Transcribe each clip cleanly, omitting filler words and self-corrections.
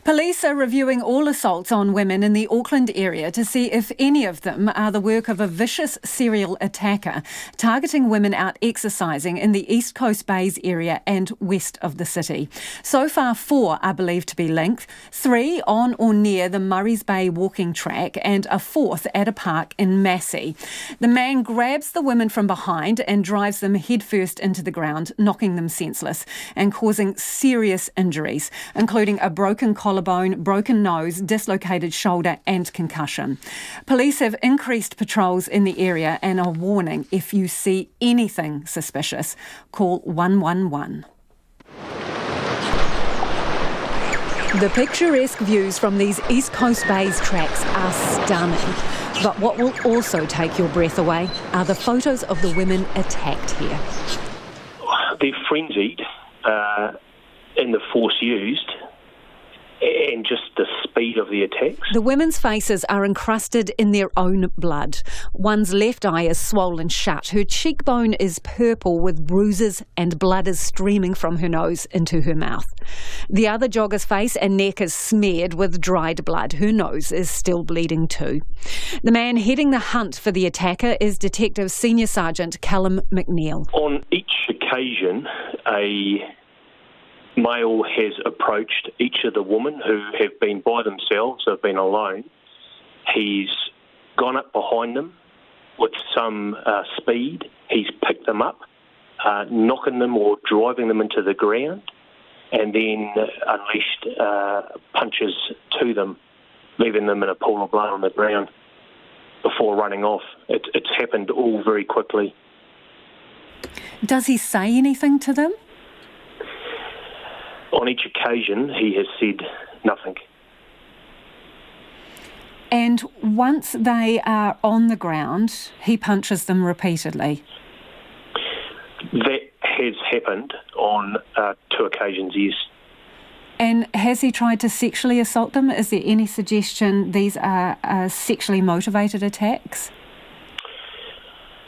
Police are reviewing all assaults on women in the Auckland area to see if any of them are the work of a vicious serial attacker targeting women out exercising in the East Coast Bays area and west of the city. So far, 4 are believed to be linked, 3 on or near the Murray's Bay walking track and a 4th at a park in Massey. The man grabs the women from behind and drives them headfirst into the ground, knocking them senseless and causing serious injuries, including a broken collarbone, broken nose, dislocated shoulder and concussion. Police have increased patrols in the area and are warning if you see anything suspicious, call 111. The picturesque views from these East Coast Bays tracks are stunning. But what will also take your breath away are the photos of the women attacked here. They're frenzied in the force used, and just the speed of the attacks. The women's faces are encrusted in their own blood. One's left eye is swollen shut. Her cheekbone is purple with bruises and blood is streaming from her nose into her mouth. The other jogger's face and neck is smeared with dried blood. Her nose is still bleeding too. The man heading the hunt for the attacker is Detective Senior Sergeant Callum McNeil. On each occasion, a male has approached each of the women who have been by themselves, have been alone. He's gone up behind them with some speed. He's picked them up, knocking them or driving them into the ground, and then unleashed punches to them, leaving them in a pool of blood on the ground before running off. It's happened all very quickly. Does he say anything to them? On each occasion, he has said nothing. And once they are on the ground, he punches them repeatedly? That has happened on 2 occasions, yes. And has he tried to sexually assault them? Is there any suggestion these are sexually motivated attacks?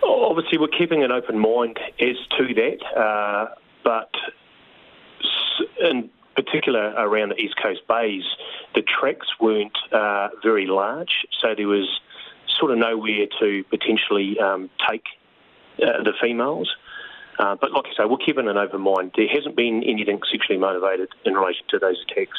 Obviously, we're keeping an open mind as to that, but in particular around the East Coast Bays, the tracks weren't very large, so there was sort of nowhere to potentially take the females. But like I say, we're keeping an open mind. There hasn't been anything sexually motivated in relation to those attacks.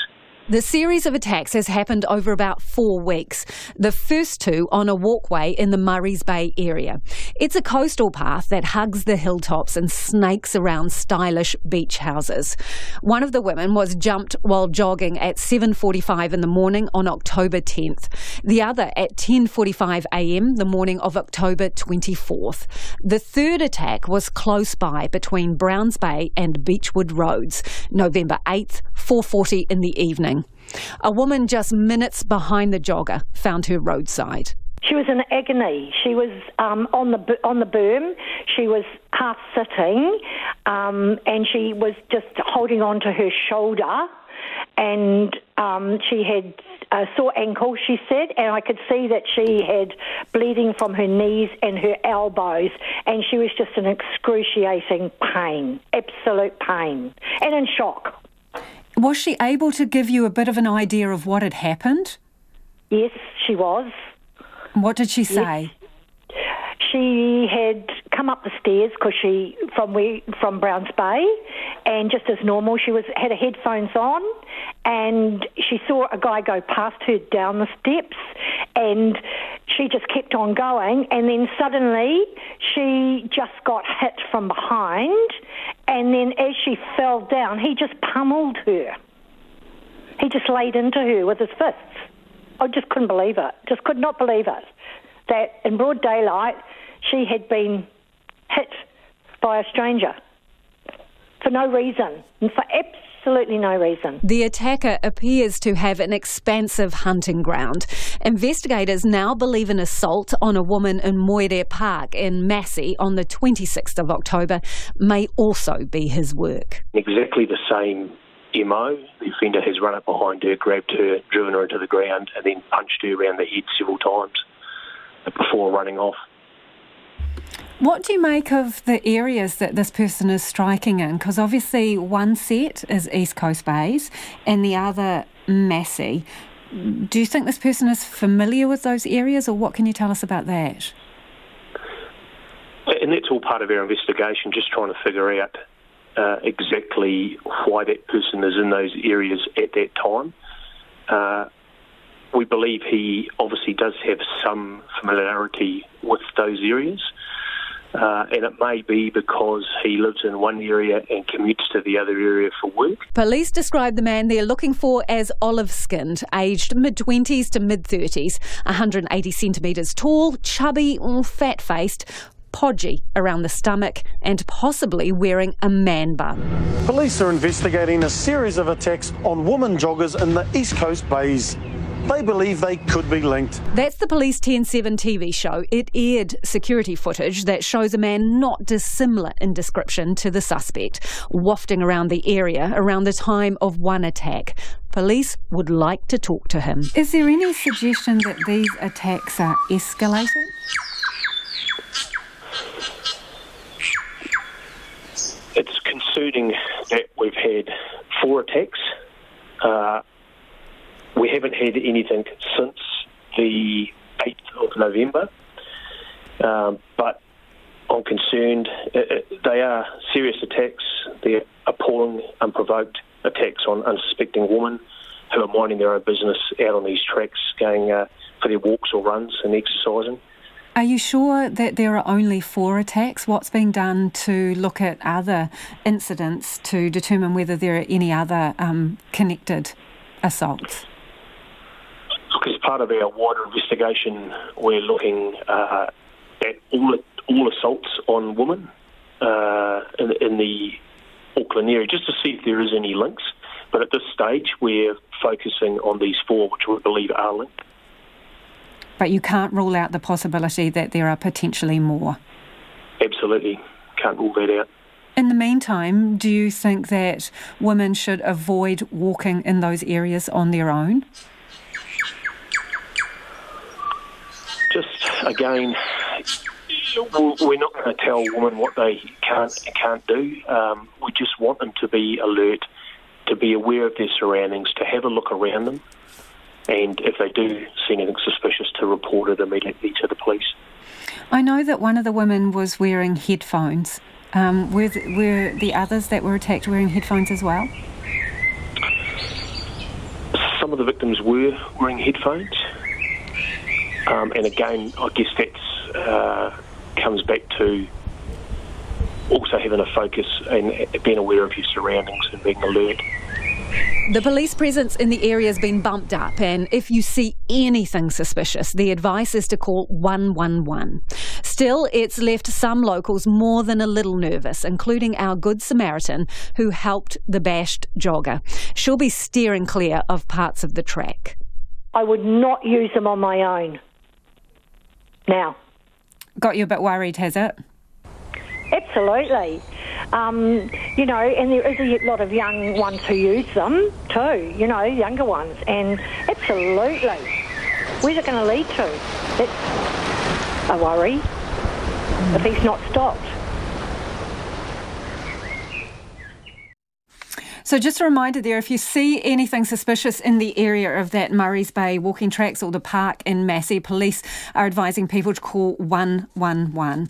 The series of attacks has happened over about 4 weeks, the first 2 on a walkway in the Murray's Bay area. It's a coastal path that hugs the hilltops and snakes around stylish beach houses. One of the women was jumped while jogging at 7:45 in the morning on October 10th. The other at 10:45 a.m. the morning of October 24th. The third attack was close by between Browns Bay and Beechwood Roads, November 8th, 4:40 in the evening. A woman just minutes behind the jogger found her roadside. She was in agony. She was on the berm. She was half sitting, and she was just holding on to her shoulder. And she had a sore ankle, she said, and I could see that she had bleeding from her knees and her elbows, and she was just in excruciating pain, absolute pain, and in shock. Was she able to give you a bit of an idea of what had happened? Yes, she was. What did she say? Yes. She had come up the stairs because from Browns Bay, and just as normal, she had her headphones on, and she saw a guy go past her down the steps, and she just kept on going, and then suddenly she just got hit from behind, and then as she fell down, he just pummeled her. He just laid into her with his fists. I just couldn't believe it. Just could not believe it. That in broad daylight, she had been hit by a stranger for no reason, and for absolutely no reason. The attacker appears to have an expansive hunting ground. Investigators now believe an assault on a woman in Moire Park in Massey on the 26th of October may also be his work. Exactly the same MO. The offender has run up behind her, grabbed her, driven her into the ground, and then punched her around the head several times before running off. What do you make of the areas that this person is striking in? Because obviously one set is East Coast Bays and the other Massey. Do you think this person is familiar with those areas, or what can you tell us about that? And that's all part of our investigation, just trying to figure out exactly why that person is in those areas at that time. We believe he obviously does have some familiarity with those areas, and it may be because he lives in one area and commutes to the other area for work. Police describe the man they're looking for as olive-skinned, aged mid-20s to mid-30s, 180 centimetres tall, chubby or fat-faced, podgy around the stomach and possibly wearing a man bun. Police are investigating a series of attacks on women joggers in the East Coast Bays. They believe they could be linked. That's the Police 10/7 TV show. It aired security footage that shows a man not dissimilar in description to the suspect, wafting around the area around the time of one attack. Police would like to talk to him. Is there any suggestion that these attacks are escalating? It's concerning that we've had 4 attacks. We haven't had anything since the 8th of November, but I'm concerned. They are serious attacks. They're appalling, unprovoked attacks on unsuspecting women who are minding their own business out on these tracks, going for their walks or runs and exercising. Are you sure that there are only 4 attacks? What's being done to look at other incidents to determine whether there are any other connected assaults? Look, as part of our wider investigation, we're looking at all assaults on women in the Auckland area, just to see if there is any links. But at this stage, we're focusing on these 4, which we believe are linked. But you can't rule out the possibility that there are potentially more? Absolutely. Can't rule that out. In the meantime, do you think that women should avoid walking in those areas on their own? Just, again, we're not going to tell women what they can and can't do. We just want them to be alert, to be aware of their surroundings, to have a look around them, and if they do see anything suspicious, to report it immediately to the police. I know that one of the women was wearing headphones. Were the others that were attacked wearing headphones as well? Some of the victims were wearing headphones. And again, I guess that comes back to also having a focus and being aware of your surroundings and being alert. The police presence in the area has been bumped up, and if you see anything suspicious, the advice is to call 111. Still, it's left some locals more than a little nervous, including our Good Samaritan who helped the bashed jogger. She'll be steering clear of parts of the track. I would not use them on my own. Now. Got you a bit worried, has it? Absolutely. And there is a lot of young ones who use them too, younger ones. And absolutely. Where's it going to lead to? That's a worry if he's not stopped. So just a reminder there, if you see anything suspicious in the area of that Murray's Bay walking tracks or the park in Massey, police are advising people to call 111.